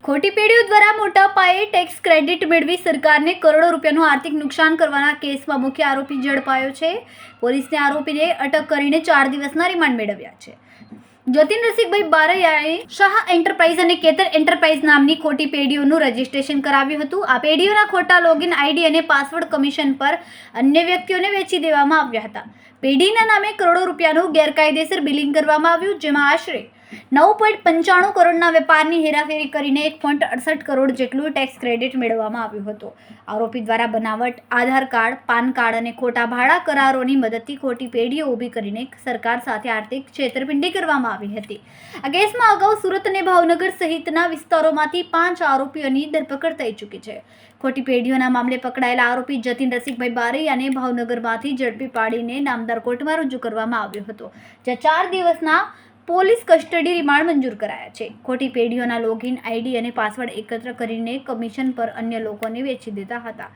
ખોટી પેઢીઓ દ્વારા મોટા પાયે ટેક્સ ક્રેડિટ મેળવી સરકારને કરોડો રૂપિયાનું આર્થિક નુકસાન કરવાના કેસમાં મુખ્ય આરોપી ઝડપાયો છે. પોલીસને આરોપીને અટક કરીને 4 દિવસના રિમાન્ડ મેળવ્યા છે. જતીન રસિકભાઈ બારૈયાએ શાહ એન્ટરપ્રાઇઝ અને કેતર એન્ટરપ્રાઇઝ નામની ખોટી પેઢીઓનું રજીસ્ટ્રેશન કરાવ્યું હતું. આ પેઢીઓના ખોટા લોગિન આઈડી અને પાસવર્ડ કમિશન પર અન્ય વ્યક્તિઓને વેચી દેવામાં આવ્યા હતા. પેઢીના નામે કરોડો રૂપિયાનું ગેરકાયદેસર બિલિંગ કરવામાં આવ્યું, જેમાં આશરે 9.95 કરોડના વેપારની હેરાફેરી કરીને 1.68 કરોડ જેટલું ટેક્સ ક્રેડિટ મેળવવામાં આવ્યું હતું. આરોપી દ્વારા બનાવટ આધાર કાર્ડ, પાન કાર્ડ અને ખોટા ભાડા કરારોની મદદથી ખોટી પેઢીઓ ઊભી કરીને સરકાર સાથે આર્થિક છેતરપિંડી કરવામાં આવી હતી. આ કેસમાં અગાઉ સુરત અને ભાવનગર સહિતના વિસ્તારોમાંથી 5 આરોપીઓની ધરપકડ થઈ ચૂકી છે. ખોટી પેઢીઓના મામલે પકડાયેલા આરોપી જતીન રસિકભાઈ બારૈયાને ભાવનગરમાંથી ઝડપી પાડીને નામદાર કોર્ટમાં રજૂ કરવામાં આવ્યો હતો, જ્યાં 4 દિવસના પોલીસ કસ્ટડી રિમાન્ડ મંજૂર કરાયા છે. ખોટી પેઢીઓના લોગિન આઈડી અને પાસવર્ડ એકત્ર કરીને કમિશન પર અન્ય લોકોને વેચી દેતા હતા.